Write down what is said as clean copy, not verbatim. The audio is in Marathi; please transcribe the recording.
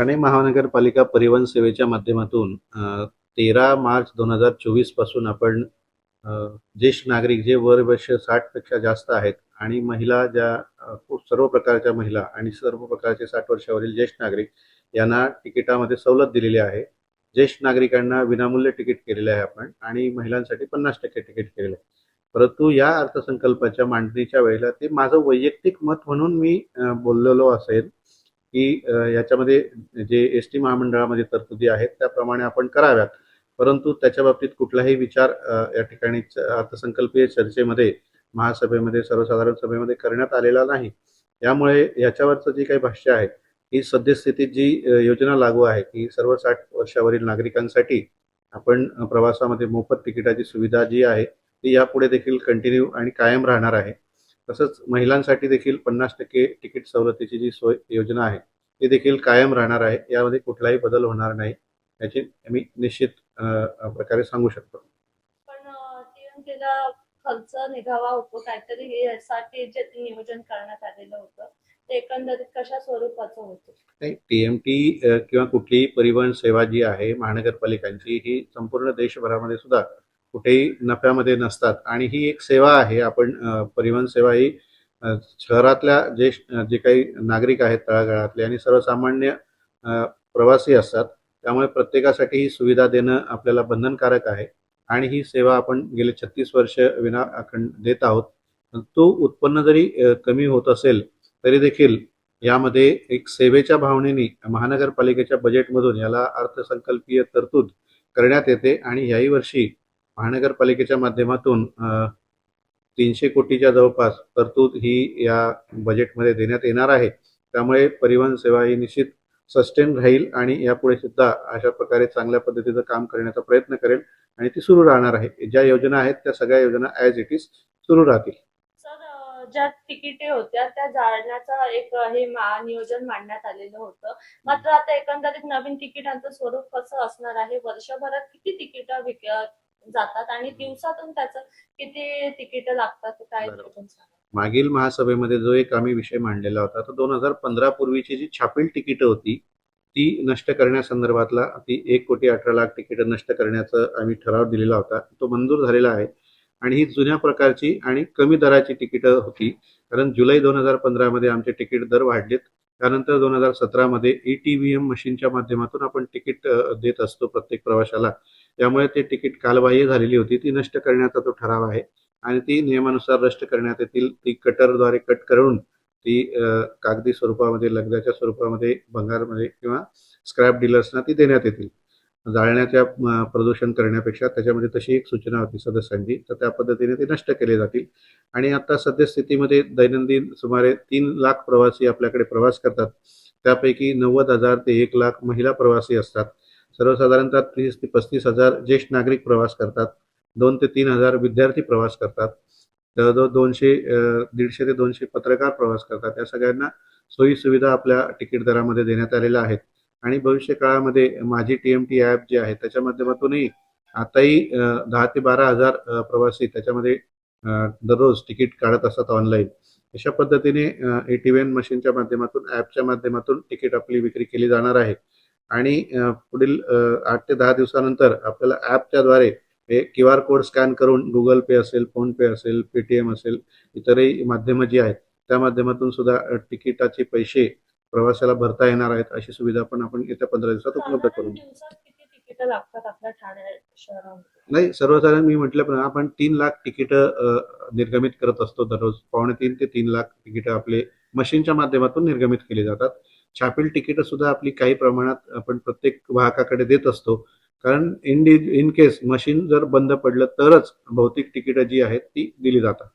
ठाणे महानगरपालिका परिवहन सेवेच्या माध्यमातून 13 मार्च 2024 पासून आपण ज्येष्ठ नागरिक जे वर्ष 60 पेक्षा जास्त आहेत आणि महिला ज्या सर्व प्रकारच्या महिला आणि सर्व प्रकारचे 60 वर्षावरील ज्येष्ठ नागरिक यांना तिकिटामध्ये सवलत दिलेली आहे. ज्येष्ठ नागरिकांना विनामूल्य तिकीट केलेले आहे आपण आणि महिलांसाठी 50% तिकीट केलेलं आहे. परंतु या अर्थसंकल्पाच्या मांडणीच्या वेळेला ते माझं वैयक्तिक मत म्हणून मी बोललेलो असेल की याच्यामध्ये जे एस-टी महामंडळामध्ये तरतुदी आहेत त्याप्रमाणे आपण कराव्यात. परंतु त्याच्या बाबतीत कुठलाही विचार या ठिकाणी अर्थसंकल्पीय चर्चेमध्ये महासभेमध्ये सर्वसाधारण सभेमध्ये करण्यात आलेला नाही. यामुळे याच्यावरचं जे काही भाष्य आहे ही सद्यस्थितीत जी योजना लागू आहे की सर्व 60 वर्षावरील नागरिकांसाठी आपण प्रवासामध्ये मोफत तिकिटाची सुविधा जी आहे ती यापुढे देखील कंटिन्यू आणि कायम राहणार आहे. तसंच महिलांसाठी देखील 50% तिकीट सवलतीची जी सोय योजना आहे ती देखील कायम राहणार आहे. यामध्ये कुठलाही बदल होणार नाही याची मी निश्चित प्रकारे सांगू शकतो. पण टीएमटीला खर्च निघावा होतो काहीतरी हे यासाठी जे नियोजन करण्यात आलेलं होतं ते एकंदरीत कशा स्वरूपाचं होतं? नाही, टीएमटी किंवा कुठलीही परिवहन सेवा जी आहे महानगरपालिकांची ही संपूर्ण देशभरामध्ये सुद्धा कुठेही नफ्यामध्ये नसतात आणि ही एक सेवा आहे. आपण परिवहन सेवा ही शहरातल्या जे काही नागरिक आहेत तळागाळातले आणि सर्वसामान्य प्रवासी असतात त्यामुळे प्रत्येकासाठी ही सुविधा देणं आपल्याला बंधनकारक आहे आणि ही सेवा आपण गेले 36 वर्ष देत आहोत. तो उत्पन्न जरी कमी होत असेल तरी देखील यामध्ये एक सेवेच्या भावनेने महानगरपालिकेच्या बजेटमधून याला अर्थसंकल्पीय तरतूद करण्यात येते आणि याही वर्षी महानगरपालिकेच्या माध्यमातून 300 कोटीच्या जवळपास तरतूद ही या बजेटमध्ये देण्यात येणार आहे. त्यामुळे परिवहन सेवा ही निश्चित सस्टेन राहील आणि यापुढे सुद्धा अशा प्रकारे चांगल्या पद्धतीचं काम करण्याचा प्रयत्न करेल आणि ती सुरू राहणार आहे. ज्या योजना आहेत त्या सगळ्या योजना ॲज इट इज सुरू राहतील. सर, ज्या तिकिटे होत्या त्या जाळण्याचा एक हे नियोजन मांडण्यात आलेलं होतं. मात्र आता एकंदरीत नवीन तिकिटांचं स्वरूप कसं असणार आहे? वर्षभरात किती तिकीटं जातात आणि दिवसातून त्याचं किती तिकीटं लागतात काय? मागील महासभेमध्ये जो एक आम्ही विषय मांडलेला होता तो 2015 पूर्वीची जी छापील तिकीटं होती ती नष्ट करण्यासंदर्भातला ती 1,18,00,000 तिकीटं नष्ट करण्याचा आम्ही ठराव दिलेला होता. तो मंजूर झालेला आहे आणि ही जुन्या प्रकारची आणि कमी दराची तिकीटं होती. कारण जुलै 2015 मध्ये आमचे तिकीट दर वाढलेत. त्यानंतर 2017 मध्ये ETVM मशीनच्या माध्यमातून आपण तिकीट देत असतो प्रत्येक प्रवाशाला. त्यामुळे ते तिकीट कालबाह्य झालेली होती. ती नष्ट करण्याचा तो ठराव आहे आणि ती नियमानुसार नष्ट करण्यात येतील. ती कटरद्वारे कट करून ती कागदी स्वरूपामध्ये लगद्याच्या स्वरूपामध्ये भंगारमध्ये किंवा स्क्रॅप डीलर्सना ती देण्यात येतील. जाळण्याच्या प्रदूषण करण्यापेक्षा त्याच्यामध्ये तशी एक सूचना होती सदस्यांची, तर त्या पद्धतीने ते नष्ट केले जातील. आणि आता सद्यस्थितीमध्ये दैनंदिन सुमारे 3 लाख प्रवासी आपल्याकडे प्रवास करतात. त्यापैकी 90,000 ते 1 लाख महिला प्रवासी असतात. सर्वसाधारणतः 30 ते 35,000 ज्येष्ठ नागरिक प्रवास करतात. 2 ते 3,000 विद्यार्थी प्रवास करतात. जवळजवळ 150 ते 200 पत्रकार प्रवास करतात. या सगळ्यांना सोयी सुविधा आपल्या तिकीट दरामध्ये देण्यात आलेल्या आहेत आणि भविष्य काळामध्ये माझी TMT ॲप जे आहे त्याच्या माध्यमातूनही आताही 10 ते 12,000 प्रवासी त्याच्यामध्ये दररोज तिकीट काढत असतात ऑनलाईन. अशा पद्धतीने ATVM मशीनच्या माध्यमातून ॲपच्या माध्यमातून तिकीट आपली विक्री केली जाणार आहे आणि पुढील 8 ते 10 दिवसानंतर आपल्याला ॲपच्याद्वारे हे QR कोड स्कॅन करून Google Pay असेल, PhonePe असेल, Paytm असेल, इतरही माध्यमं जी आहेत त्या माध्यमातून सुद्धा तिकिटाचे पैसे प्रवासाला भरता येणार आहेत. अशी सुविधा पण आपण येत्या 15 दिवसात उपलब्ध करू. किती तिकीटं लागतात आपल्या ठाणे शहरामध्ये? नाही, सर्वसाधारण मी म्हटल्याप्रमाणे आपण 3 लाख तिकीटं निर्गमित करत असतो दररोज. 2.5 ते 3 लाख तिकीटं आपले मशीनच्या माध्यमातून निर्गमित केली जातात. छापील तिकीटं सुद्धा आपली काही प्रमाणात आपण प्रत्येक वाहकाकडे देत असतो. कारण इन केस मशीन जर बंद पडलं तरच भौतिक तिकीटं जी आहेत ती दिली जातात.